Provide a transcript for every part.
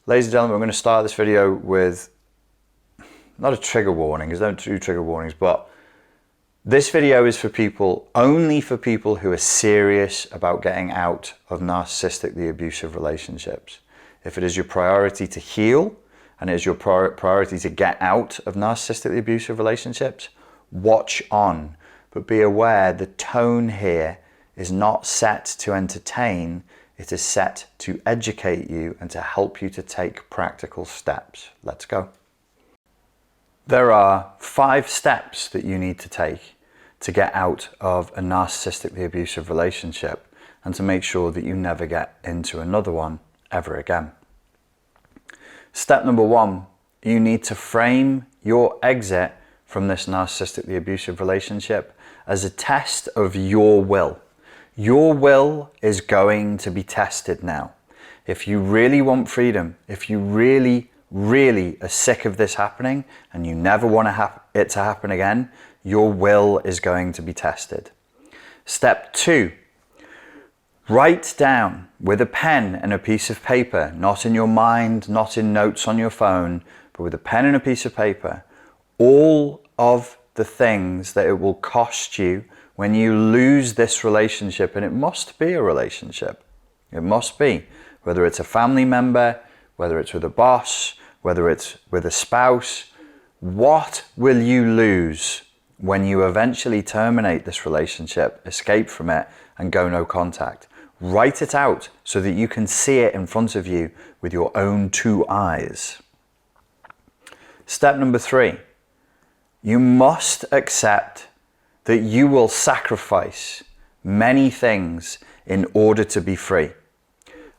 Ladies and gentlemen, I'm going to start this video with not a trigger warning, because I don't do trigger warnings, but this video is for people, only for people who are serious about getting out of narcissistically abusive relationships. If it is your priority to heal, and it is your priority to get out of narcissistically abusive relationships, watch on. But be aware, the tone here is not set to entertain, it is set to educate you and to help you to take practical steps. Let's go. There are 5 steps that you need to take to get out of a narcissistically abusive relationship and to make sure that you never get into another one ever again. Step number 1, you need to frame your exit from this narcissistically abusive relationship as a test of your will. Your will is going to be tested now. If you really want freedom, if you really are sick of this happening and you never want it to happen again, your will is going to be tested. Step 2, write down with a pen and a piece of paper, not in your mind, not in notes on your phone, but with a pen and a piece of paper, all of the things that it will cost you when you lose this relationship. And it must be a relationship. It must be. Whether it's a family member, whether it's with a boss, whether it's with a spouse, what will you lose when you eventually terminate this relationship, escape from it, and go no contact? Write it out so that you can see it in front of you with your own 2 eyes. Step number 3, you must accept that you will sacrifice many things in order to be free.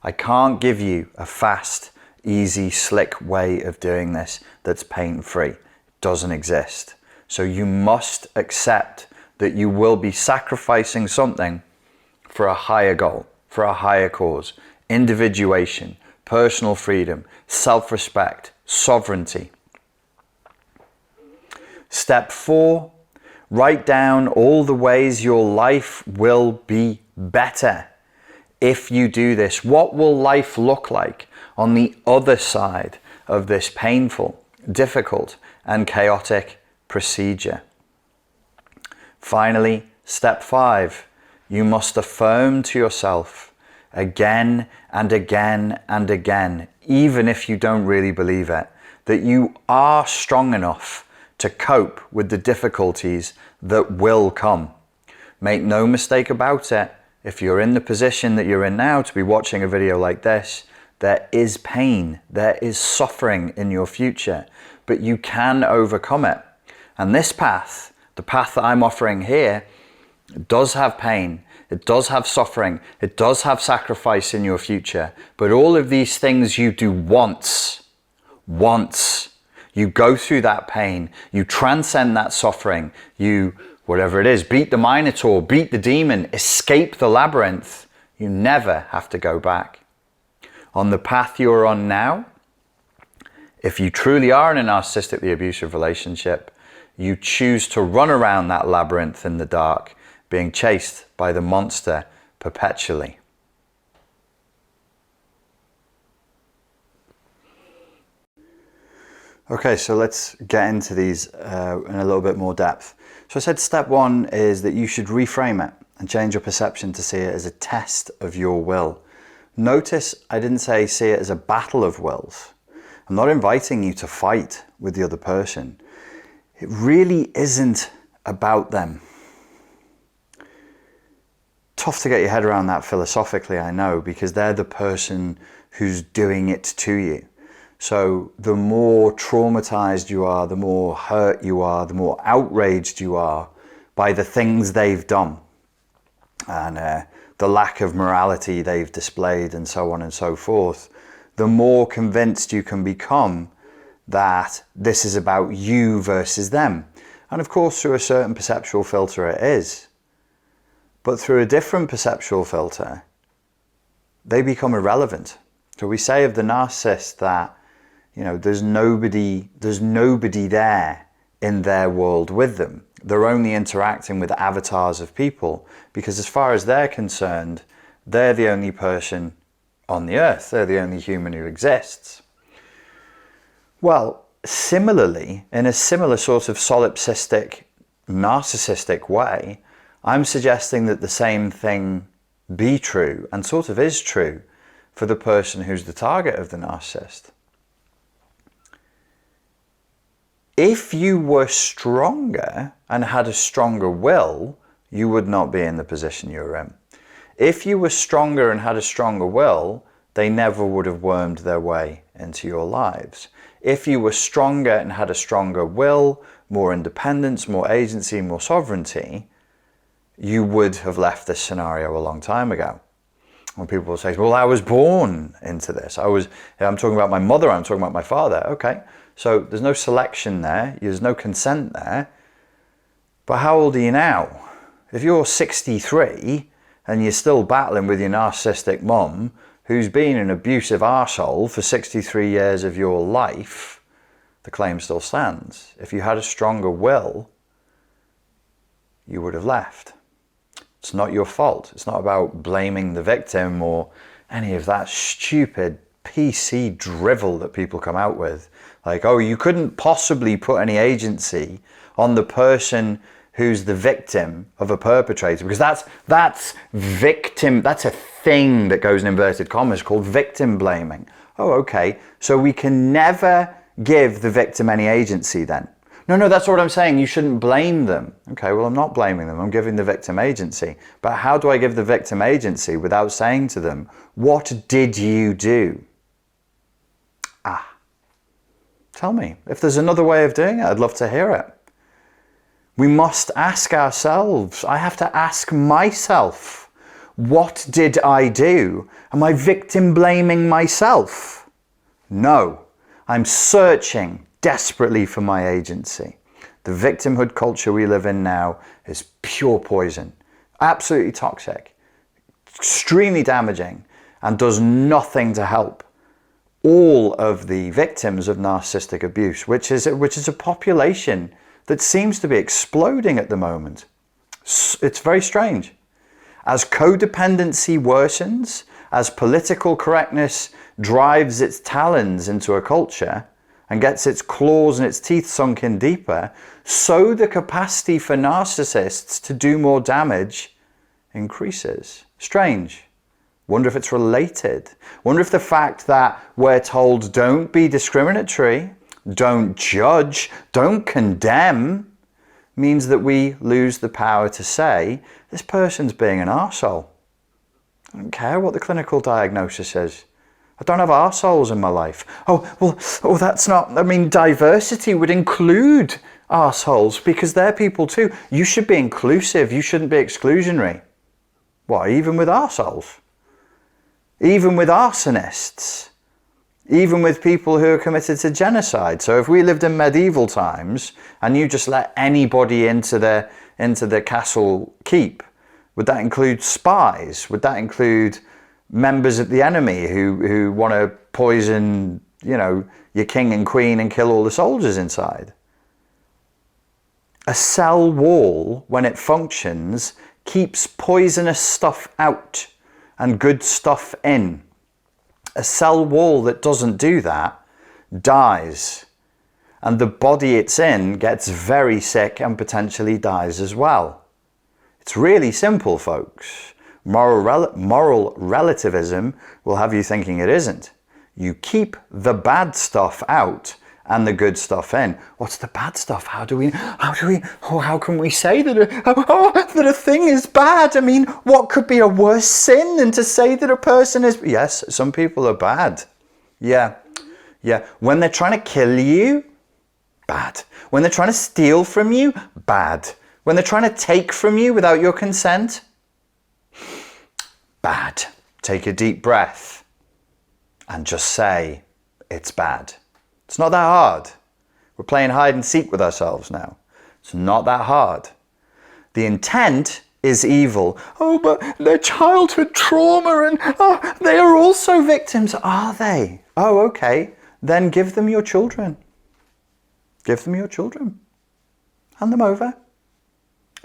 I can't give you a fast, easy, slick way of doing this that's pain-free. It doesn't exist. So you must accept that you will be sacrificing something for a higher goal, for a higher cause. Individuation, personal freedom, self-respect, sovereignty. Step 4, write down all the ways your life will be better if you do this. What will life look like on the other side of this painful, difficult, and chaotic procedure? Finally, step 5, you must affirm to yourself again and again and again, even if you don't really believe it, that you are strong enough to cope with the difficulties that will come. Make no mistake about it, if you're in the position that you're in now to be watching a video like this, there is pain, there is suffering in your future, but you can overcome it. And this path, the path that I'm offering here, does have pain, it does have suffering, it does have sacrifice in your future, but all of these things you do once. You go through that pain, you transcend that suffering, you, whatever it is, beat the Minotaur, beat the demon, escape the labyrinth, you never have to go back. On the path you're on now, if you truly are in a narcissistically abusive relationship, you choose to run around that labyrinth in the dark, being chased by the monster perpetually. Okay, so let's get into these in a little bit more depth. So I said step 1 is that you should reframe it and change your perception to see it as a test of your will. Notice I didn't say see it as a battle of wills. I'm not inviting you to fight with the other person. It really isn't about them. Tough to get your head around that philosophically, I know, because they're the person who's doing it to you. So the more traumatized you are, the more hurt you are, the more outraged you are by the things they've done and the lack of morality they've displayed and so on and so forth, the more convinced you can become that this is about you versus them. And of course, through a certain perceptual filter it is. But through a different perceptual filter, they become irrelevant. So we say of the narcissist that, you know, there's nobody there in their world with them. They're only interacting with avatars of people because as far as they're concerned, they're the only person on the earth. They're the only human who exists. Well, similarly, in a similar sort of solipsistic, narcissistic way, I'm suggesting that the same thing be true, and sort of is true, for the person who's the target of the narcissist. If you were stronger and had a stronger will, you would not be in the position you're in. If you were stronger and had a stronger will, they never would have wormed their way into your lives. If you were stronger and had a stronger will, more independence, more agency, more sovereignty, you would have left this scenario a long time ago. When people will say, well, I was born into this. I'm talking about my mother, I'm talking about my father. Okay, so there's no selection there, there's no consent there. But how old are you now? If you're 63 and you're still battling with your narcissistic mum, who's been an abusive arsehole for 63 years of your life, the claim still stands. If you had a stronger will, you would have left. It's not your fault. It's not about blaming the victim or any of that stupid PC drivel that people come out with. Like, oh, you couldn't possibly put any agency on the person who's the victim of a perpetrator, because that's victim, that's a thing that goes in inverted commas called victim blaming. Oh, okay, so we can never give the victim any agency then. No, that's what I'm saying, you shouldn't blame them. Okay, well, I'm not blaming them, I'm giving the victim agency. But how do I give the victim agency without saying to them, what did you do? Tell me. If there's another way of doing it, I'd love to hear it. We must ask ourselves. I have to ask myself, what did I do? Am I victim blaming myself? No, I'm searching desperately for my agency. The victimhood culture we live in now is pure poison, absolutely toxic, extremely damaging, and does nothing to help all of the victims of narcissistic abuse, which is a population that seems to be exploding at the moment. It's very strange. As codependency worsens, as political correctness drives its talons into a culture and gets its claws and its teeth sunk in deeper, so the capacity for narcissists to do more damage increases. Strange. Wonder if it's related. Wonder if the fact that we're told don't be discriminatory, don't judge, don't condemn, means that we lose the power to say, this person's being an arsehole. I don't care what the clinical diagnosis is. I don't have arseholes in my life. That's not, diversity would include arseholes because they're people too. You should be inclusive, you shouldn't be exclusionary. What, even with arseholes? Even with arsonists? Even with people who are committed to genocide. So if we lived in medieval times and you just let anybody into the castle keep, would that include spies? Would that include members of the enemy who want to poison, your king and queen and kill all the soldiers inside? A cell wall, when it functions, keeps poisonous stuff out and good stuff in. A cell wall that doesn't do that dies, and the body it's in gets very sick and potentially dies as well. It's really simple, folks. Moral relativism will have you thinking it isn't. You keep the bad stuff out and the good stuff in. What's the bad stuff? How can we say that a thing is bad? What could be a worse sin than to say that a person is... Yes, some people are bad. Yeah. When they're trying to kill you, bad. When they're trying to steal from you, bad. When they're trying to take from you without your consent, bad. Take a deep breath and just say, it's bad. It's not that hard. We're playing hide and seek with ourselves now. It's not that hard. The intent is evil. Oh, but their childhood trauma and they are also victims. Are they? Oh, okay. Then give them your children. Give them your children. Hand them over.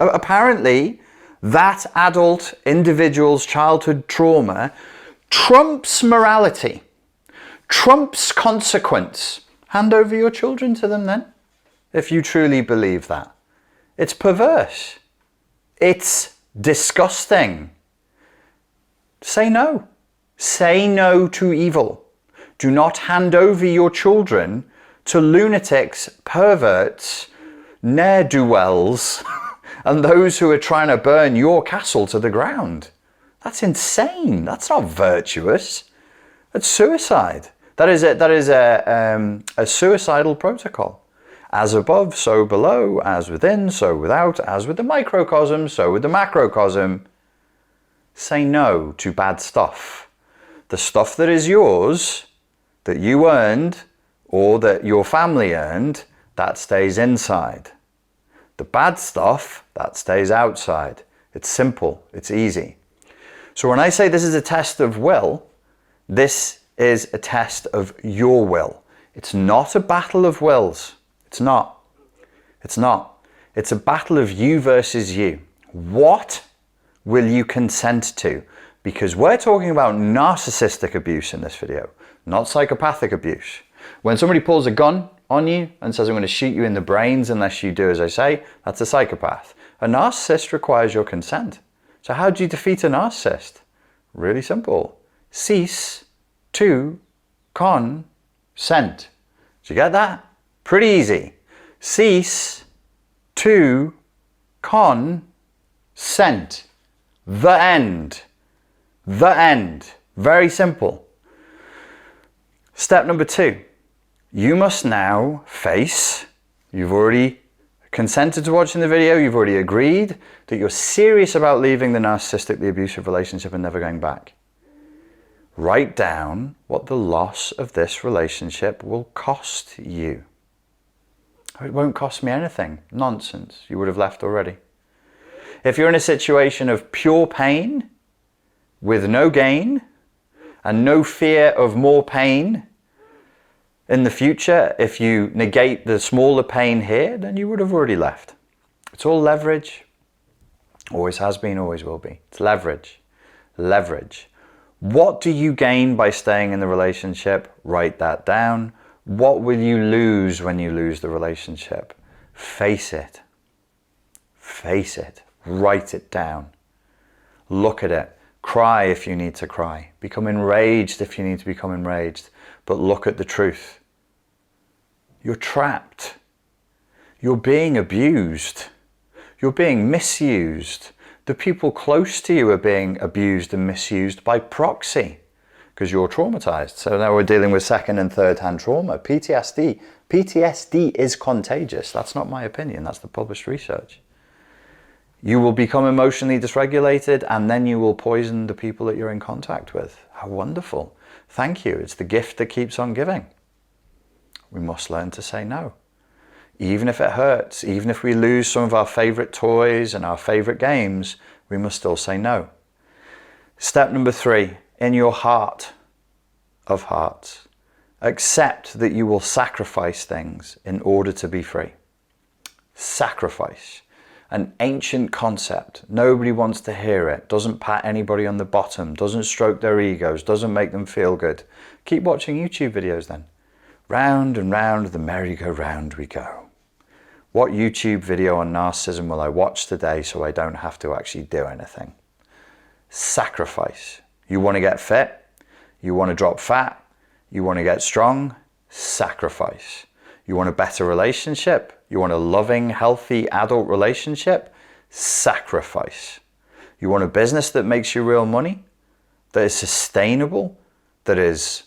Apparently, that adult individual's childhood trauma trumps morality, trumps consequence. Hand over your children to them then, if you truly believe that. It's perverse. It's disgusting. Say no. Say no to evil. Do not hand over your children to lunatics, perverts, ne'er-do-wells, and those who are trying to burn your castle to the ground. That's insane. That's not virtuous. That's suicide. That is a suicidal protocol. As above, so below. As within, so without. As with the microcosm, so with the macrocosm. Say no to bad stuff. The stuff that is yours, that you earned, or that your family earned, that stays inside. The bad stuff, that stays outside. It's simple. It's easy. So when I say this is a test of will, this is a test of your will. It's not a battle of wills. It's not. It's not. It's a battle of you versus you. What will you consent to? Because we're talking about narcissistic abuse in this video, not psychopathic abuse. When somebody pulls a gun on you and says, I'm going to shoot you in the brains unless you do as I say, that's a psychopath. A narcissist requires your consent. So how do you defeat a narcissist? Really simple. Cease to consent. Do you get that? Pretty easy. Cease to consent. The end. The end. Very simple. Step number 2. You must now face, you've already consented to watching the video, you've already agreed that you're serious about leaving the narcissistically abusive relationship and never going back. Write down what the loss of this relationship will cost you. It won't cost me anything. Nonsense. You would have left already. If you're in a situation of pure pain, with no gain, and no fear of more pain in the future, if you negate the smaller pain here, then you would have already left. It's all leverage. Always has been, always will be. It's leverage. Leverage. What do you gain by staying in the relationship? Write that down. What will you lose when you lose the relationship? Face it. Face it. Write it down. Look at it. Cry if you need to cry. Become enraged if you need to become enraged. But look at the truth. You're trapped. You're being abused. You're being misused. The people close to you are being abused and misused by proxy because you're traumatized. So now we're dealing with second and third hand trauma. PTSD. PTSD is contagious. That's not my opinion. That's the published research. You will become emotionally dysregulated and then you will poison the people that you're in contact with. How wonderful. Thank you. It's the gift that keeps on giving. We must learn to say no. Even if it hurts, even if we lose some of our favorite toys and our favorite games, we must still say no. Step number 3, in your heart of hearts, accept that you will sacrifice things in order to be free. Sacrifice. An ancient concept. Nobody wants to hear it. Doesn't pat anybody on the bottom. Doesn't stroke their egos. Doesn't make them feel good. Keep watching YouTube videos then. Round and round the merry-go-round we go. What YouTube video on narcissism will I watch today so I don't have to actually do anything? Sacrifice. You want to get fit? You want to drop fat? You want to get strong? Sacrifice. You want a better relationship? You want a loving, healthy adult relationship? Sacrifice. You want a business that makes you real money? That is sustainable? That is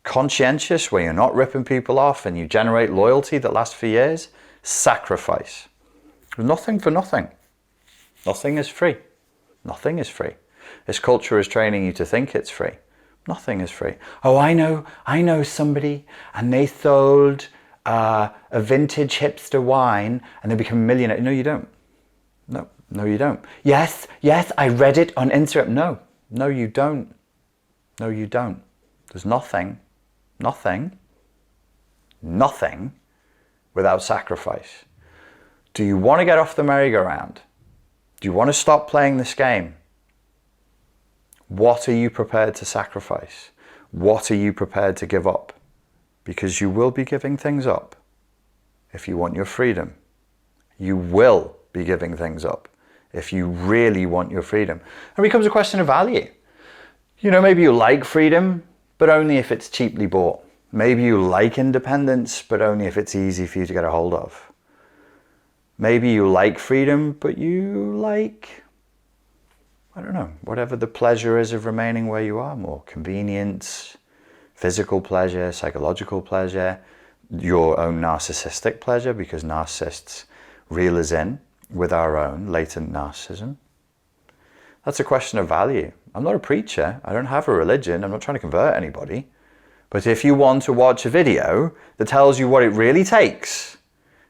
conscientious, where you're not ripping people off and you generate loyalty that lasts for years? Sacrifice. Nothing for nothing. Nothing is free. Nothing is free. This culture is training you to think it's free. Nothing is free. Oh, I know somebody and they sold a vintage hipster wine and they become a millionaire. No, you don't. No, you don't. Yes, I read it on Instagram. No, you don't. No, you don't. There's nothing without sacrifice. Do you want to get off the merry-go-round? Do you want to stop playing this game? What are you prepared to sacrifice? What are you prepared to give up? because you will be giving things up if you want your freedom. You will be giving things up if you really want your freedom. It becomes a question of value. You know, maybe you like freedom, but only if it's cheaply bought. Maybe you like independence, but only if it's easy for you to get a hold of. Maybe you like freedom, but you like, I don't know, whatever the pleasure is of remaining where you are more. Convenience, physical pleasure, psychological pleasure, your own narcissistic pleasure, because narcissists reel us in with our own latent narcissism. That's a question of value. I'm not a preacher. I don't have a religion. I'm not trying to convert anybody. But if you want to watch a video that tells you what it really takes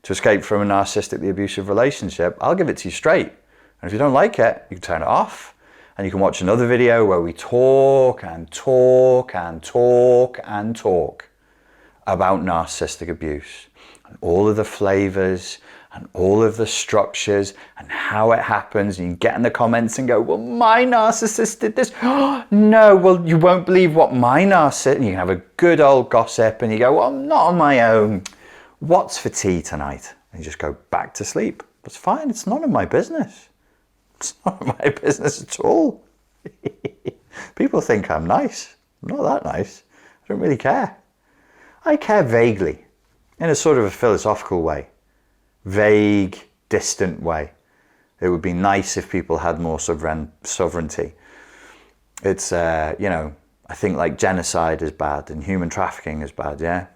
to escape from a narcissistically abusive relationship, I'll give it to you straight. And if you don't like it, you can turn it off. And you can watch another video where we talk and talk and talk and talk about narcissistic abuse. And all of the flavors and all of the structures and how it happens. And you get in the comments and go, well, my narcissist did this. No, well, you won't believe what my narcissist, and you can have a good old gossip and you go, well, I'm not on my own. What's for tea tonight? And you just go back to sleep. That's fine. It's none of my business. It's not my business at all. People think I'm nice. I'm not that nice. I don't really care. I care vaguely, in a sort of a philosophical way. Vague, distant way. It would be nice if people had more sovereignty. It's, you know, I think like genocide is bad and human trafficking is bad, yeah?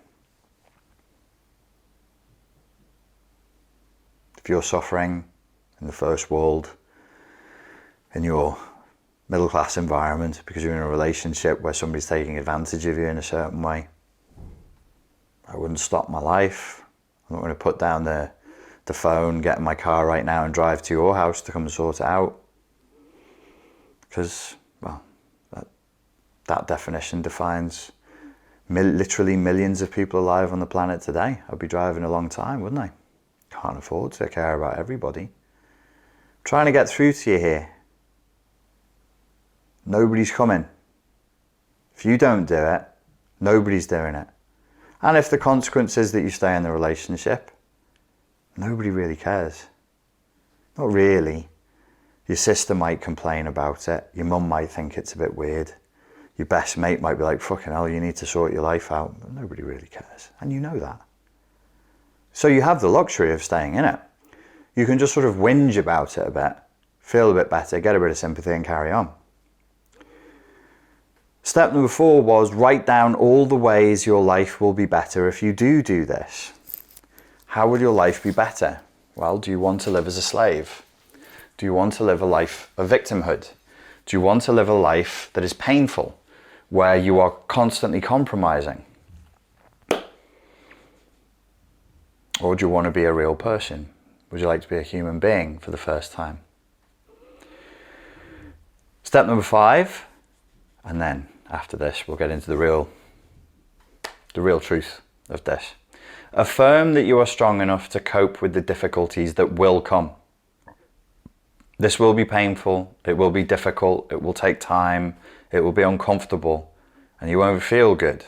If you're suffering in the first world, in your middle-class environment, because you're in a relationship where somebody's taking advantage of you in a certain way, I wouldn't stop my life. I'm not going to put down the phone, get in my car right now and drive to your house to come and sort it out. Because, well, that definition defines literally millions of people alive on the planet today. I'd be driving a long time, wouldn't I? Can't afford to care about everybody. I'm trying to get through to you here. Nobody's coming. If you don't do it, nobody's doing it. And if the consequence is that you stay in the relationship, nobody really cares. Not really. Your sister might complain about it. Your mum might think it's a bit weird. Your best mate might be like, fucking hell, you need to sort your life out. But nobody really cares. And you know that. So you have the luxury of staying in it. You can just sort of whinge about it a bit, feel a bit better, get a bit of sympathy and carry on. Step number 4 was write down all the ways your life will be better if you do this. How will your life be better? Well, do you want to live as a slave? Do you want to live a life of victimhood? Do you want to live a life that is painful, where you are constantly compromising? Or do you want to be a real person? Would you like to be a human being for the first time? Step number 5, and then after this we'll get into the real truth of this. Affirm that you are strong enough to cope with the difficulties that will come. This will be painful, it will be difficult, it will take time, it will be uncomfortable, and you won't feel good.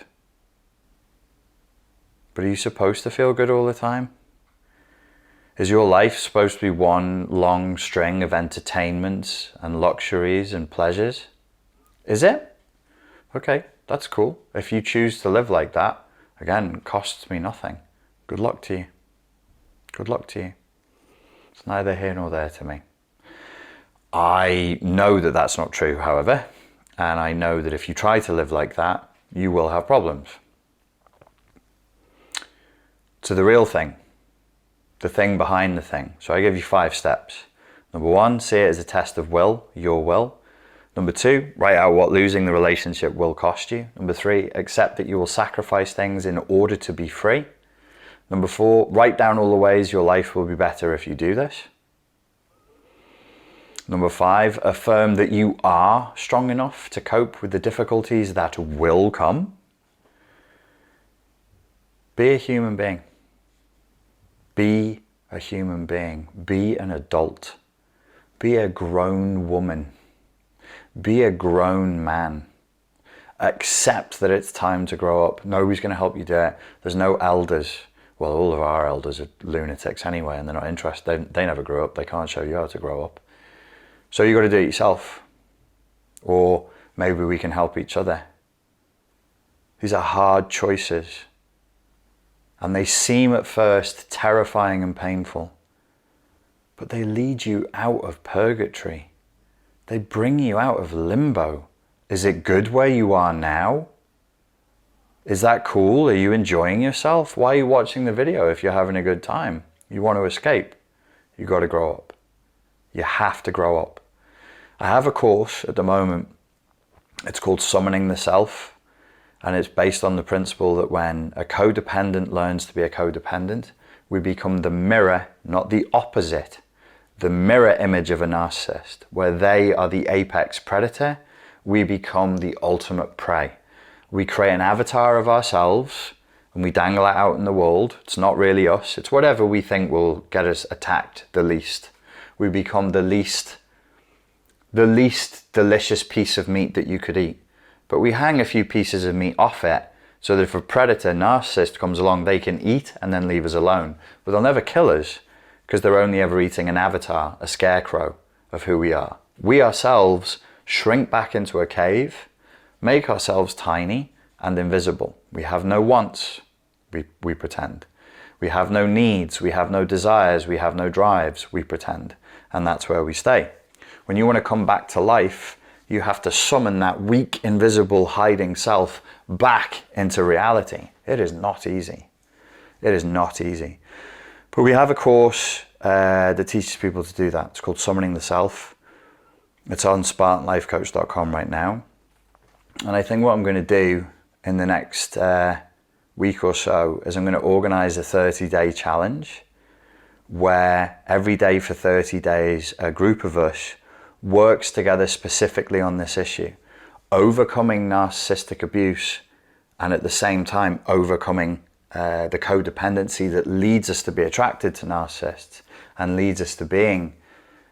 But are you supposed to feel good all the time? Is your life supposed to be one long string of entertainments and luxuries and pleasures? Is it? Okay, that's cool. If you choose to live like that, again, it costs me nothing. Good luck to you. Good luck to you. It's neither here nor there to me. I know that that's not true, however, and I know that if you try to live like that, you will have problems. To the real thing, the thing behind the thing. So I give you 5 steps. Number 1, see it as a test of will, your will. Number 2, write out what losing the relationship will cost you. Number 3, accept that you will sacrifice things in order to be free. Number 4, write down all the ways your life will be better if you do this. Number 5, affirm that you are strong enough to cope with the difficulties that will come. Be a human being. Be a human being. Be an adult. Be a grown woman. Be a grown man. Accept that it's time to grow up. Nobody's going to help you do it. There's no elders. Well, all of our elders are lunatics anyway, and they're not interested. They never grew up. They can't show you how to grow up. So you got to do it yourself. Or maybe we can help each other. These are hard choices. And they seem at first terrifying and painful. But they lead you out of purgatory. They bring you out of limbo. Is it good where you are now? Is that cool? Are you enjoying yourself? Why are you watching the video if you're having a good time? You want to escape. You got to grow up. You have to grow up. I have a course at the moment. It's called Summoning the Self. And it's based on the principle that when a codependent learns to be a codependent, we become the mirror, not the opposite. The mirror image of a narcissist, where they are the apex predator, we become the ultimate prey. We create an avatar of ourselves and we dangle it out in the world. It's not really us. It's whatever we think will get us attacked the least. We become the least delicious piece of meat that you could eat. But we hang a few pieces of meat off it so that if a predator narcissist comes along, they can eat and then leave us alone. But they'll never kill us because they're only ever eating an avatar, a scarecrow of who we are. We ourselves shrink back into a cave, make ourselves tiny and invisible. We have no wants, we pretend. We have no needs, we have no desires, we have no drives, we pretend. And that's where we stay. When you want to come back to life, you have to summon that weak, invisible, hiding self back into reality. It is not easy. It is not easy. But we have a course that teaches people to do that. It's called Summoning the Self. It's on SpartanLifeCoach.com right now. And I think what I'm going to do in the next week or so is I'm going to organize a 30-day challenge where every day for 30 days, a group of us works together specifically on this issue, overcoming narcissistic abuse and at the same time overcoming the codependency that leads us to be attracted to narcissists and leads us to being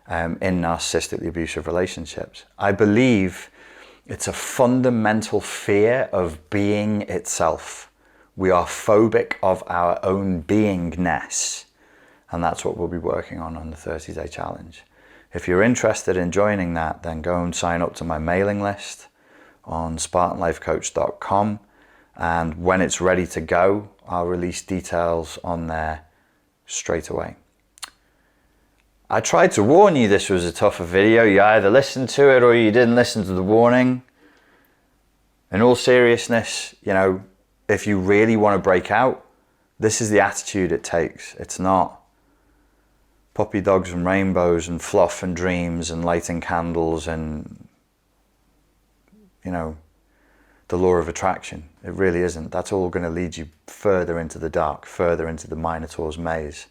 in narcissistically abusive relationships. I believe it's a fundamental fear of being itself. We are phobic of our own beingness, and that's what we'll be working on the 30-day challenge. If you're interested in joining that, then go and sign up to my mailing list on SpartanLifeCoach.com, and when it's ready to go, I'll release details on there straight away. I tried to warn you this was a tougher video. You either listened to it or you didn't listen to the warning. In all seriousness, you know, if you really want to break out, this is the attitude it takes. It's not puppy dogs and rainbows and fluff and dreams and lighting candles and, you know, the law of attraction. It really isn't. That's all going to lead you further into the dark, further into the Minotaur's maze.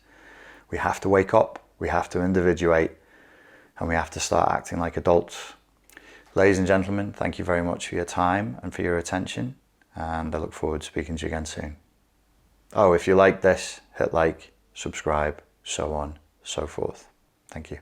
We have to wake up. We have to individuate, and we have to start acting like adults. Ladies and gentlemen, thank you very much for your time and for your attention, and I look forward to speaking to you again soon. Oh, if you like this, hit like, subscribe, so on, so forth. Thank you.